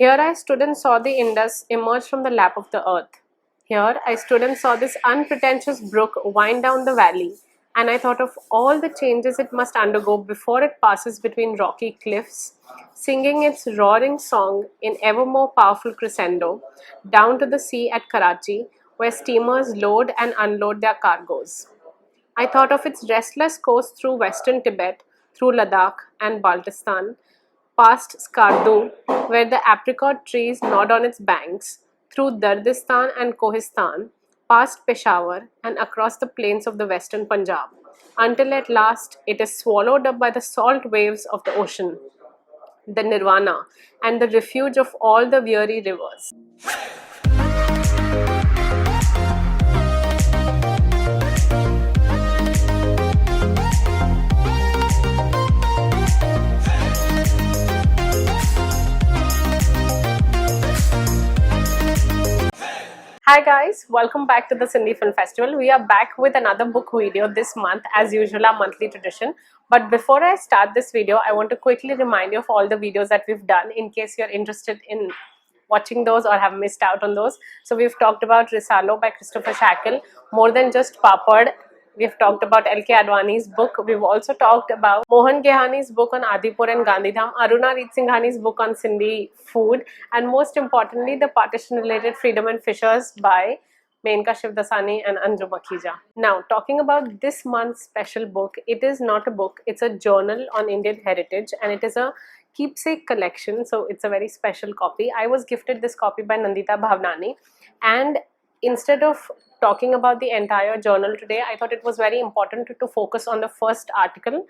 Here I stood and saw the Indus emerge from the lap of the earth. Here I stood and saw this unpretentious brook wind down the valley, and I thought of all the changes it must undergo before it passes between rocky cliffs, singing its roaring song in ever more powerful crescendo, down to the sea at Karachi, where steamers load and unload their cargoes. I thought of its restless course through western Tibet, through Ladakh and Baltistan, past Skardu, where the apricot trees nod on its banks, through Dardistan and Kohistan, past Peshawar and across the plains of the western Punjab, until at last it is swallowed up by the salt waves of the ocean, the nirvana, and the refuge of all the weary rivers. Hi guys, welcome back to the Sindhi Film Festival. We are back with another book video this month, as usual, our monthly tradition. But before I start this video, I want to quickly remind you of all the videos that we've done in case you're interested in watching those or have missed out on those. So we've talked about Risalo by Christopher Shackle, More Than Just Papad. We've talked about L.K. Advani's book. We've also talked about Mohan Gehani's book on Adipur and Gandhidham, Aruna Reetsinghani's book on Sindhi food, and most importantly, the partition-related Freedom and Fishers by Menka Shivdasani and Anju Makhija. Now, talking about this month's special book, it is not a book, it's a journal on Indian heritage, and it is a Keepsake collection, so it's a very special copy. I was gifted this copy by Nandita Bhavnani, and instead of talking about the entire journal today, I thought it was very important to focus on the first article.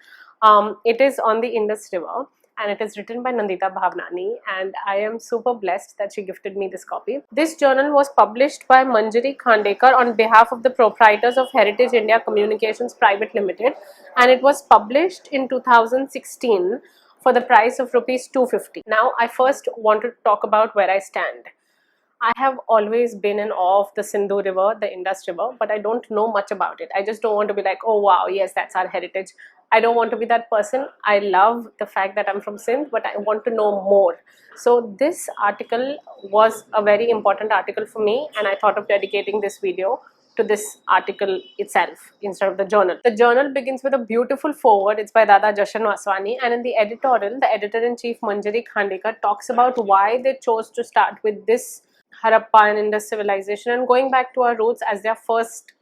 It is on the Indus River, and it is written by Nandita Bhavnani, and I am super blessed that she gifted me this copy. This journal was published by Manjari Khandekar on behalf of the proprietors of Heritage India Communications Private Limited, and it was published in 2016 for the price of rupees 250. Now, I first want to talk about where I stand. I have always been in awe of the Sindhu River, the Indus River, but I don't know much about it. I just don't want to be like, oh wow, yes, that's our heritage. I don't want to be that person. I love the fact that I'm from Sindh, but I want to know more. So this article was a very important article for me, and I thought of dedicating this video to this article itself instead of the journal. The journal begins with a beautiful foreword. It's by Dada Jashan Vaswani, and in the editorial, the editor-in-chief Manjari Khandekar talks about why they chose to start with this Harappa and Indus civilization and going back to our roots as their first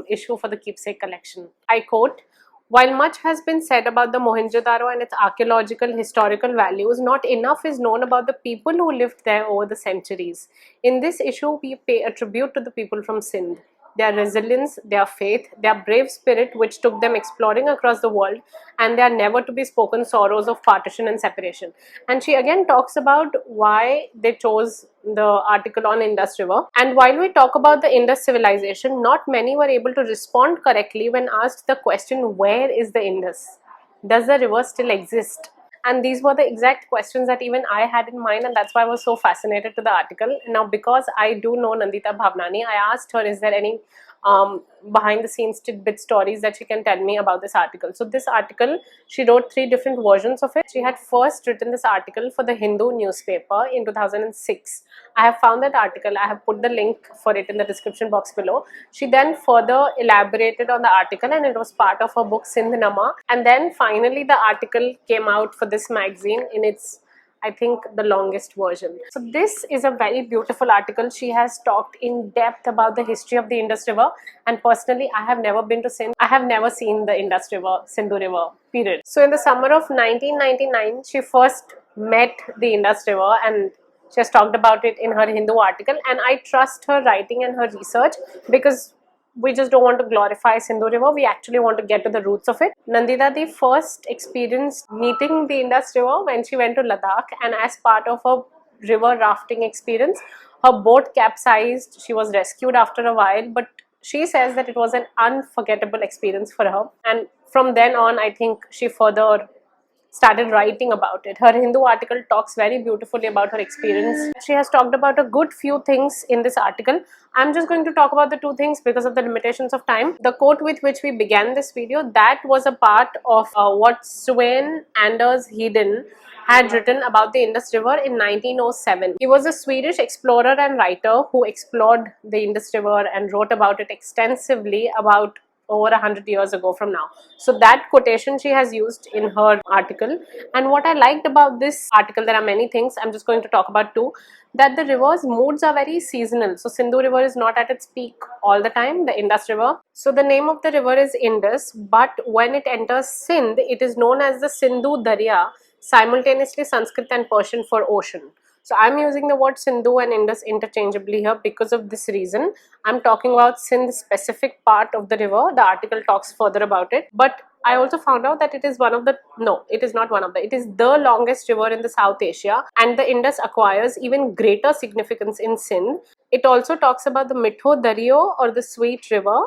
issue for the Keepsake collection. I quote, "While much has been said about the Mohenjo-daro and its archaeological historical values, not enough is known about the people who lived there over the centuries. In this issue, we pay a tribute to the people from Sindh. Their resilience, their faith, their brave spirit which took them exploring across the world, and their never to be spoken sorrows of partition and separation." And she again talks about why they chose the article on Indus River. And while we talk about the Indus civilization, not many were able to respond correctly when asked the question, where is the Indus? Does the river still exist? And these were the exact questions that even I had in mind, and that's why I was so fascinated to the article. Now, because I do know Nandita Bhavnani, I asked her, is there any behind the scenes tidbit stories that she can tell me about this article. So this article, she wrote 3 different versions of it. She had first written this article for the Hindu newspaper in 2006. I have found that article. I have put the link for it in the description box below. She then further elaborated on the article, and it was part of her book Sindh Nama. And then finally the article came out for this magazine in its, I think, the longest version. So this is a very beautiful article. She has talked in depth about the history of the Indus River, and personally I have never been to Sindh. I have never seen the Indus River, Sindhu River, period. So in the summer of 1999, she first met the Indus River, and she has talked about it in her Hindu article, and I trust her writing and her research because we just don't want to glorify Sindhu River, we actually want to get to the roots of it. Nandita the first experienced meeting the Indus River when she went to Ladakh, and as part of her river rafting experience, her boat capsized. She was rescued after a while, but she says that it was an unforgettable experience for her, and from then on I think she further started writing about it. Her Hindu article talks very beautifully about her experience. She has talked about a good few things in this article. I'm just going to talk about the 2 things because of the limitations of time. The quote with which we began this video, that was a part of what Sven Anders Hedin had written about the Indus River in 1907. He was a Swedish explorer and writer who explored the Indus River and wrote about it extensively about over 100 years ago from now. So that quotation she has used in her article. And what I liked about this article, there are many things, I'm just going to talk about two, that the river's moods are very seasonal. So Sindhu River is not at its peak all the time, the Indus River. So the name of the river is Indus, but when it enters Sindh, it is known as the Sindhu Darya, simultaneously Sanskrit and Persian for ocean. So I'm using the word Sindhu and Indus interchangeably here because of this reason. I'm talking about Sindh specific part of the river. The article talks further about it. But I also found out that it is one of the, no, it is not one of the, it is the longest river in the South Asia, and the Indus acquires even greater significance in Sindh. It also talks about the Mitho Daryo or the Sweet River,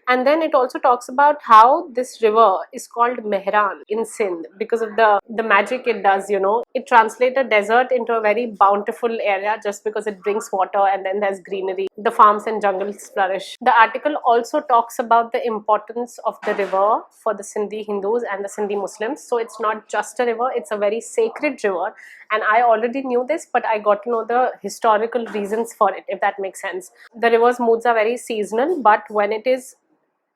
and then it also talks about how this river is called Mehran in Sindh because of the magic it does, you know. It translates a desert into a very bountiful area just because it brings water, and then there's greenery. The farms and jungles flourish. The article also talks about the importance of the river for the Sindhi Hindus and the Sindhi Muslims. So it's not just a river, it's a very sacred river. And I already knew this, but I got to know the historical reasons for it, if that makes sense. The river's moods are very seasonal, but when it is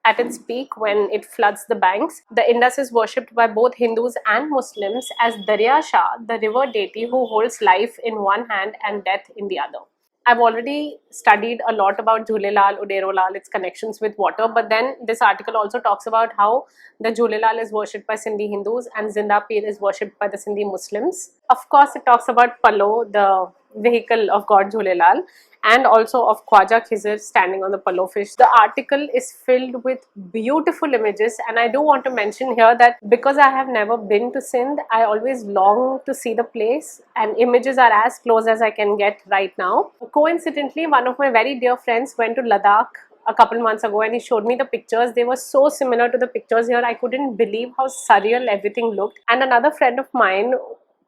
at its peak, when it floods the banks, the Indus is worshipped by both Hindus and Muslims as Darya Shah, the river deity who holds life in one hand and death in the other. I've already studied a lot about Jhulelal, Uderolal, its connections with water, but then this article also talks about how the Jhulelal is worshipped by Sindhi Hindus and Zinda Pir is worshipped by the Sindhi Muslims. Of course, it talks about Palo, the vehicle of God Jhulelal, and also of Khwaja Khizr standing on the Palo fish. The article is filled with beautiful images, and I do want to mention here that because I have never been to Sindh, I always long to see the place, and images are as close as I can get right now. Coincidentally, one of my very dear friends went to Ladakh a couple months ago and he showed me the pictures. They were so similar to the pictures here. I couldn't believe how surreal everything looked. And another friend of mine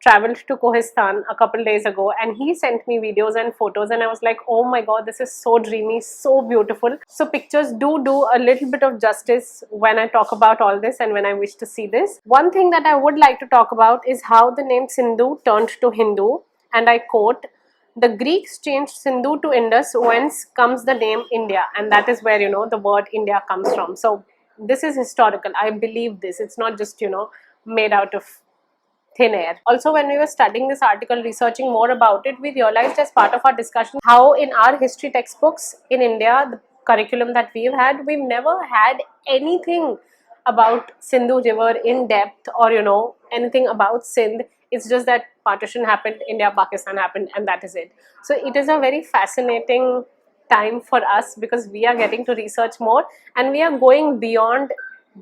traveled to Kohistan a couple days ago and he sent me videos and photos, and I was like, oh my god, this is so dreamy, so beautiful. So pictures do a little bit of justice when I talk about all this and when I wish to see this. One thing that I would like to talk about is how the name Sindhu turned to Hindu, and I quote, "The Greeks changed Sindhu to Indus, whence comes the name India," and that is where, you know, the word India comes from. So this is historical. I believe this. It's not just, you know, made out of thin air. Also, when we were studying this article, researching more about it, we realized as part of our discussion how in our history textbooks in India, the curriculum that we've had, we've never had anything about Sindhu River in depth, or, you know, anything about Sindh. It's just that partition happened, India, Pakistan happened, and that is it. So it is a very fascinating time for us because we are getting to research more and we are going beyond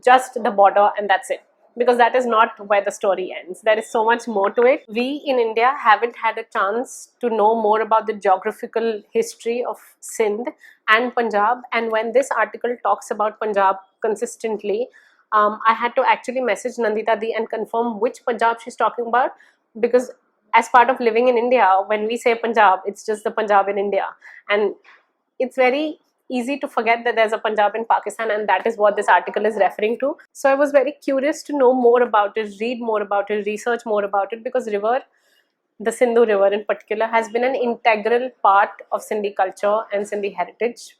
just the border and that's it. Because that is not where the story ends. There is so much more to it. We in India haven't had a chance to know more about the geographical history of Sindh and Punjab. And when this article talks about Punjab consistently, I had to actually message Nandita Di and confirm which Punjab she's talking about, because as part of living in India, when we say Punjab, it's just the Punjab in India. And it's very easy to forget that there's a Punjab in Pakistan, and that is what this article is referring to. So I was very curious to know more about it, read more about it, research more about it, because the Sindhu River in particular, has been an integral part of Sindhi culture and Sindhi heritage.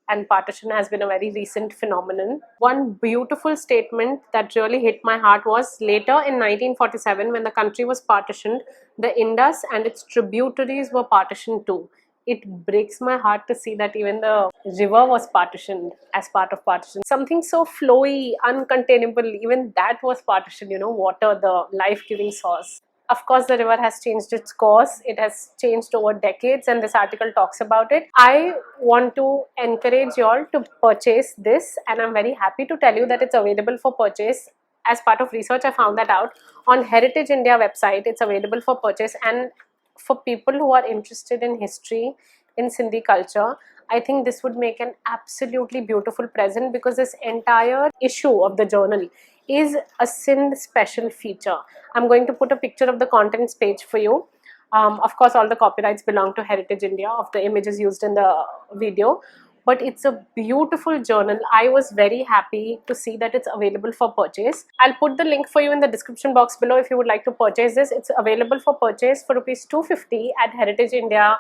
And partition has been a very recent phenomenon. One beautiful statement that really hit my heart was later in 1947, when the country was partitioned, the Indus and its tributaries were partitioned too. It breaks my heart to see that even the river was partitioned as part of partition. Something so flowy, uncontainable, even that was partitioned, you know, water, the life-giving source. Of course, the river has changed its course. It has changed over decades, and this article talks about it. I want to encourage you all to purchase this, and I'm very happy to tell you that it's available for purchase. As part of research, I found that out. On Heritage India website, it's available for purchase, and for people who are interested in history, in Sindhi culture, I think this would make an absolutely beautiful present, because this entire issue of the journal is a Sindh special feature. I'm going to put a picture of the contents page for you. Of course, all the copyrights belong to Heritage India of the images used in the video. but it's a beautiful journal. I was very happy to see that it's available for purchase. I'll put the link for you in the description box below if you would like to purchase this. It's available for purchase for rupees 250 at Heritage India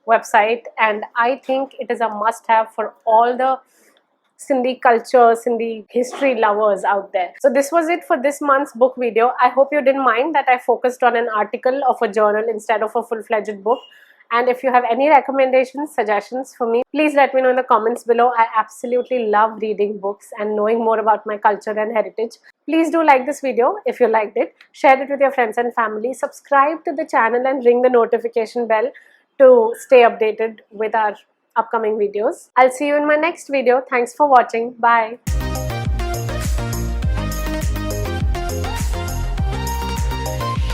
website, and I think it is a must-have for all the Sindhi culture, Sindhi history lovers out there. So this was it for this month's book video. I hope you didn't mind that I focused on an article of a journal instead of a full-fledged book. And if you have any recommendations, suggestions for me, please let me know in the comments below. I absolutely love reading books and knowing more about my culture and heritage. Please do like this video if you liked it. Share it with your friends and family. Subscribe to the channel and ring the notification bell to stay updated with our upcoming videos. I'll see you in my next video. Thanks for watching. Bye.